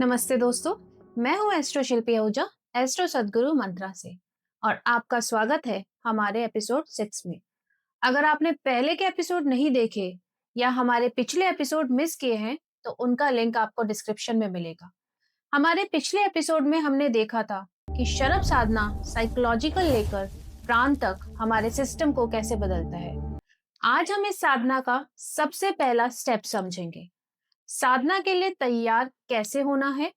नमस्ते दोस्तों, मैं हूँ एस्ट्रो शिल्पी आहूजा, एस्ट्रो सद्गुरु मंत्रा से। और आपका स्वागत है हमारे एपिसोड 6 में। अगर आपने पहले के एपिसोड नहीं देखे या हमारे पिछले एपिसोड मिस किए हैं तो उनका लिंक आपको डिस्क्रिप्शन में मिलेगा। हमारे पिछले एपिसोड में हमने देखा था कि शरब साधना साइकोलॉजिकल लेकर प्राण तक हमारे सिस्टम को कैसे बदलता है। आज हम इस साधना का सबसे पहला स्टेप समझेंगे। साधना के लिए तैयार कैसे होना है,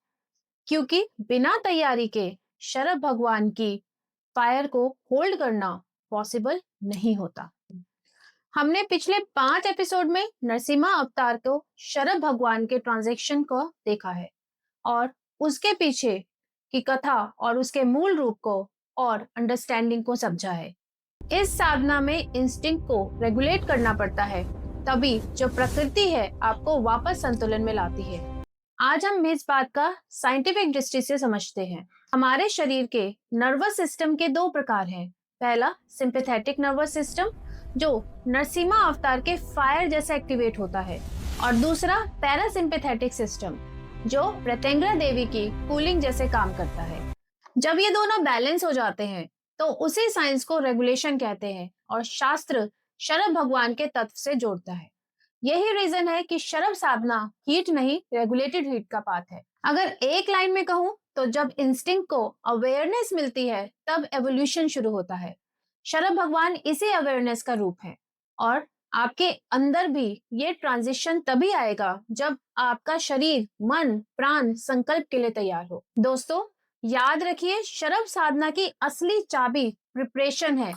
क्योंकि बिना तैयारी के शरभ भगवान की फायर को होल्ड करना पॉसिबल नहीं होता। हमने पिछले 5 एपिसोड में नरसिम्हा अवतार को शरभ भगवान के ट्रांजैक्शन को देखा है और उसके पीछे की कथा और उसके मूल रूप को और अंडरस्टैंडिंग को समझा है। इस साधना में इंस्टिंक्ट को रेगुलेट करना पड़ता है, तभी जो प्रकृति है आपको वापस संतुलन में लाती है। आज हम इस बात का साइंटिफिक दृष्टि से समझते हैं। हमारे शरीर के नर्वस सिस्टम के 2 प्रकार हैं। पहला सिंपैथेटिक नर्वस सिस्टम जो नरसिम्हा अवतार के फायर जैसे एक्टिवेट होता है, और दूसरा पैरासिम्पैथेटिक सिस्टम जो प्रत्यंगरा देवी की कूलिंग जैसे काम करता है। जब ये दोनों बैलेंस हो जाते हैं तो उसी साइंस को रेगुलेशन कहते हैं और शास्त्र शरभ भगवान के तत्व से जोड़ता है। यही रीजन है कि शरभ साधना हीट नहीं, रेगुलेटेड हीट का पाथ है। अगर एक लाइन में कहूं तो जब इंस्टिंक्ट को अवेयरनेस मिलती है तब एवोल्यूशन शुरू होता है। शरभ भगवान इसी अवेयरनेस का रूप है और आपके अंदर भी ये ट्रांजिशन तभी आएगा जब आपका शरीर, मन, प्राण संकल्प के लिए तैयार हो। दोस्तों, याद रखिए, शरभ साधना की असली चाबी प्रिपरेशन है।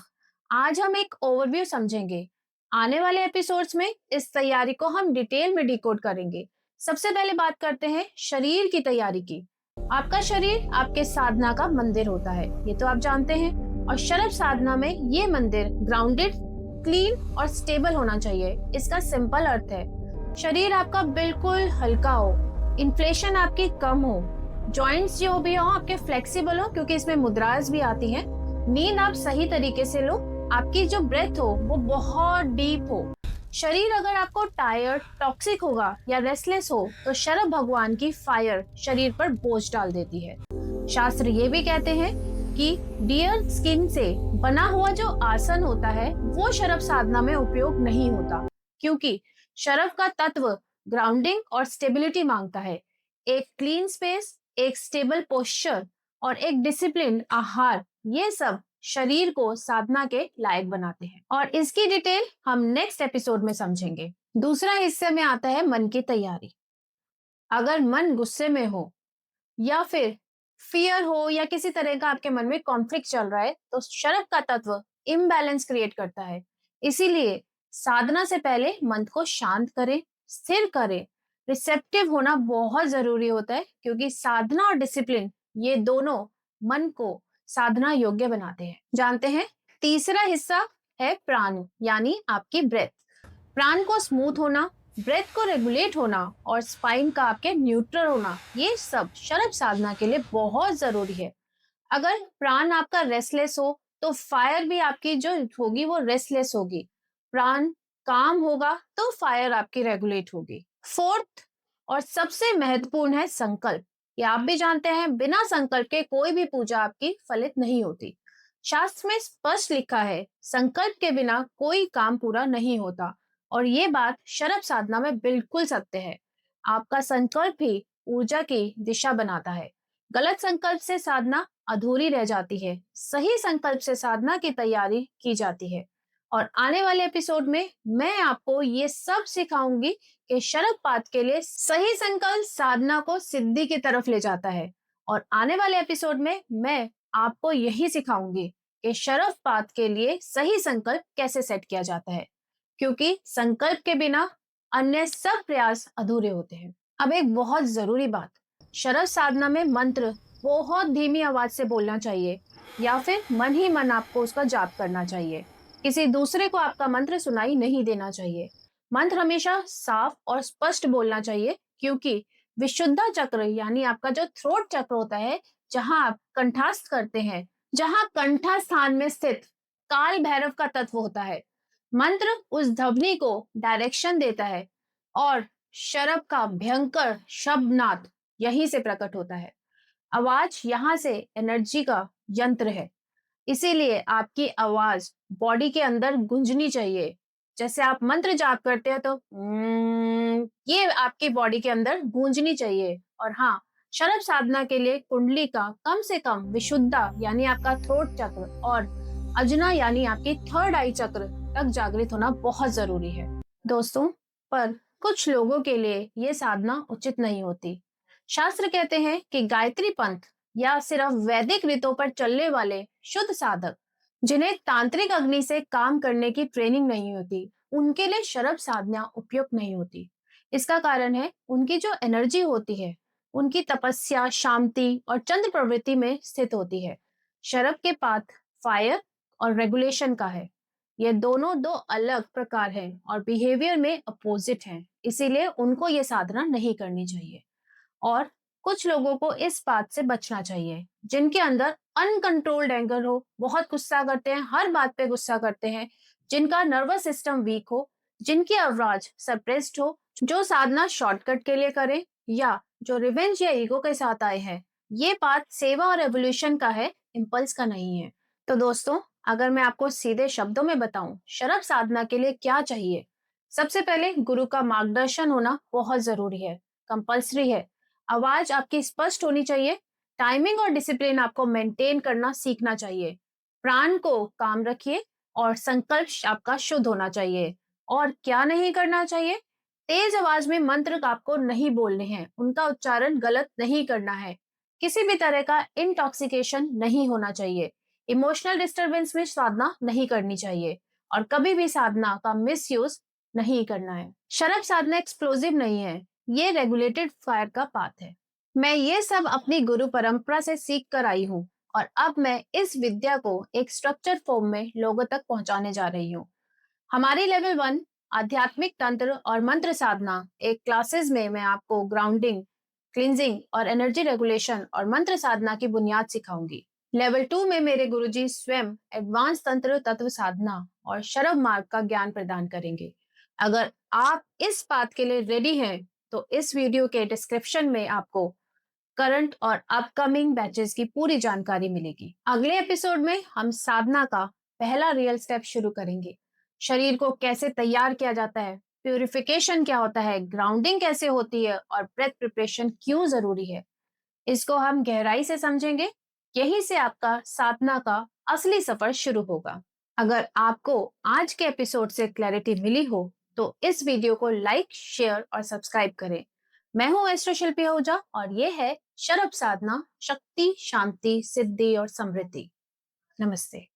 आज हम एक ओवरव्यू समझेंगे। आने वाले एपिसोड्स में इस तैयारी को हम डिटेल में डिकोड करेंगे। सबसे पहले बात करते हैं शरीर की तैयारी की। आपका शरीर आपके साधना का मंदिर होता है, ये तो आप जानते हैं। और शरभ साधना में ये मंदिर ग्राउंडेड, क्लीन और स्टेबल होना चाहिए। इसका सिंपल अर्थ है शरीर आपका बिल्कुल हल्का हो, इन्फ्लेशन आपकी कम हो, जॉइंट्स जो भी हो आपके फ्लेक्सिबल हो, क्योंकि इसमें मुद्रास भी आती हैं। नींद आप सही तरीके से लो, आपकी जो ब्रेथ हो वो बहुत डीप हो। शरीर अगर आपको टायर्ड, टॉक्सिक होगा या रेस्टलेस हो तो शरभ भगवान की फायर शरीर पर बोझ डाल देती है। शास्त्र ये भी कहते हैं कि डियर स्किन से बना हुआ जो आसन होता है वो शरभ साधना में उपयोग नहीं होता, क्योंकि शरभ का तत्व ग्राउंडिंग और स्टेबिलिटी मांगता है। एक क्लीन स्पेस, एक स्टेबल पोस्चर और एक डिसिप्लिन आहार, ये सब शरीर को साधना के लायक बनाते हैं और इसकी डिटेल हम नेक्स्ट एपिसोड में समझेंगे। दूसरा हिस्से में आता है मन की तैयारी। अगर मन गुस्से में हो या फिर फियर हो या किसी तरह का आपके मन में कॉन्फ्लिक्ट चल रहा है तो शरभ का तत्व इम्बैलेंस क्रिएट करता है। इसीलिए साधना से पहले मन को शांत करें, स्थिर करें। रिसेप्टिव होना बहुत जरूरी होता है, क्योंकि साधना और डिसिप्लिन ये दोनों मन को साधना योग्य बनाते हैं। जानते हैं, तीसरा हिस्सा है प्राण, यानी आपकी ब्रेथ। प्राण को स्मूथ होना, ब्रेथ को रेगुलेट होना और स्पाइन का आपके न्यूट्रल होना, ये सब शरभ साधना के लिए बहुत जरूरी है। अगर प्राण आपका रेस्टलेस हो तो फायर भी आपकी जो होगी वो रेस्टलेस होगी। प्राण काम होगा तो फायर आपकी रेगुलेट होगी। फोर्थ और सबसे महत्वपूर्ण है संकल्प। ये आप भी जानते हैं, बिना संकल्प के कोई भी पूजा आपकी फलित नहीं होती। शास्त्र में स्पष्ट लिखा है संकल्प के बिना कोई काम पूरा नहीं होता, और ये बात शरभ साधना में बिल्कुल सत्य है। आपका संकल्प ही ऊर्जा की दिशा बनाता है। गलत संकल्प से साधना अधूरी रह जाती है, सही संकल्प से साधना की तैयारी की जाती है। और आने वाले एपिसोड में मैं आपको ये सब सिखाऊंगी कि शरभ पाठ के लिए सही संकल्प साधना को सिद्धि की तरफ ले जाता है। और आने वाले एपिसोड में मैं आपको यही सिखाऊंगी कि शरभ पाठ के लिए सही संकल्प कैसे सेट किया जाता है, क्योंकि संकल्प के बिना अन्य सब प्रयास अधूरे होते हैं। अब एक बहुत जरूरी बात, शरभ साधना में मंत्र बहुत धीमी आवाज से बोलना चाहिए या फिर मन ही मन आपको उसका जाप करना चाहिए। किसी दूसरे को आपका मंत्र सुनाई नहीं देना चाहिए। मंत्र हमेशा साफ और स्पष्ट बोलना चाहिए, क्योंकि विशुद्धा चक्र यानी आपका जो थ्रोट चक्र होता है, जहां आप कंठस्थ करते हैं, जहां कंठा स्थान में स्थित काल भैरव का तत्व होता है। मंत्र उस ध्वनि को डायरेक्शन देता है और शरभ का भयंकर शब्दनाद यहीं से प्रकट होता है। आवाज यहाँ से एनर्जी का यंत्र है, इसीलिए आपकी आवाज बॉडी के अंदर गूंजनी चाहिए। जैसे आप मंत्र जाप करते हैं तो ये आपकी बॉडी के अंदर गूंजनी चाहिए। और हाँ, शरभ साधना के लिए कुंडली का कम से कम विशुद्धा यानी आपका थ्रोट चक्र और अजना यानी आपकी थर्ड आई चक्र तक जागृत होना बहुत जरूरी है दोस्तों। पर कुछ लोगों के लिए ये साधना उचित नहीं होती। शास्त्र कहते हैं कि गायत्री पंथ या सिर्फ वैदिक रीतों पर चलने वाले शुद्ध साधक जिन्हें तांत्रिक अग्नि से काम करने की ट्रेनिंग नहीं होती, उनके लिए शरभ साधना उपयुक्त नहीं होती। इसका कारण है उनकी जो एनर्जी होती है, उनकी तपस्या शांति और चंद्र प्रवृत्ति में स्थित होती है। शरभ के पाथ फायर और रेगुलेशन का है। ये दोनों दो अलग प्रकार हैं और बिहेवियर में अपोजिट हैं, इसीलिए उनको ये साधना नहीं करनी चाहिए। और कुछ लोगों को इस बात से बचना चाहिए जिनके अंदर अनकंट्रोल्ड एंगर हो, बहुत गुस्सा करते हैं, हर बात पे गुस्सा करते हैं, जिनका नर्वस सिस्टम वीक हो, जिनकी आवाज सप्रेस्ड हो, जो साधना शॉर्टकट के लिए करें या जो रिवेंज या ईगो के साथ आए हैं। ये बात सेवा और एवोल्यूशन का है, इम्पल्स का नहीं है। तो दोस्तों, अगर मैं आपको सीधे शब्दों में बताऊं शरभ साधना के लिए क्या चाहिए, सबसे पहले गुरु का मार्गदर्शन होना बहुत जरूरी है, कंपल्सरी है। आवाज आपकी स्पष्ट होनी चाहिए। टाइमिंग और डिसिप्लिन आपको मेंटेन करना सीखना चाहिए। प्राण को काम रखिए और संकल्प आपका शुद्ध होना चाहिए। और क्या नहीं करना चाहिए? तेज आवाज में मंत्र आपको नहीं बोलने हैं, उनका उच्चारण गलत नहीं करना है। किसी भी तरह का इंटॉक्सिकेशन नहीं होना चाहिए। इमोशनल डिस्टरबेंस में साधना नहीं करनी चाहिए और कभी भी साधना का मिस यूज नहीं करना है। शरभ साधना एक्सप्लोजिव नहीं है, ये रेगुलेटेड फायर का पाथ है। मैं ये सब अपनी गुरु परंपरा से सीख कर आई हूँ और अब मैं इस विद्या को एक स्ट्रक्चर फॉर्म में लोगों तक पहुंचाने जा रही हूँ। हमारी लेवल 1 आध्यात्मिक तंत्र और मंत्र साधना एक क्लासेस में मैं आपको ग्राउंडिंग, क्लिंजिंग और एनर्जी रेगुलेशन और मंत्र साधना की बुनियाद सिखाऊंगी। लेवल 2 में मेरे गुरुजी स्वयं एडवांस तंत्र तत्व साधना और शरभ मार्ग का ज्ञान प्रदान करेंगे। अगर आप इस बात के लिए रेडी हैं, तो इस वीडियो के डिस्क्रिप्शन में आपको करंट और अपकमिंग बैचेस की पूरी जानकारी मिलेगी। अगले एपिसोड में हम साधना का पहला रियल स्टेप शुरू करेंगे। शरीर को कैसे तैयार किया जाता है, प्यूरिफिकेशन क्या होता है, ग्राउंडिंग कैसे होती है और ब्रेथ प्रिपरेशन क्यों जरूरी है, इसको हम गहराई से समझेंगे। यहीं से आपका साधना का असली सफर शुरू होगा। अगर आपको आज के एपिसोड से क्लैरिटी मिली हो तो इस वीडियो को लाइक, शेयर और सब्सक्राइब करें। मैं हूं एस्ट्रो शिल्पी आहूजा और ये है शरभ साधना, शक्ति, शांति, सिद्धि और समृद्धि। नमस्ते।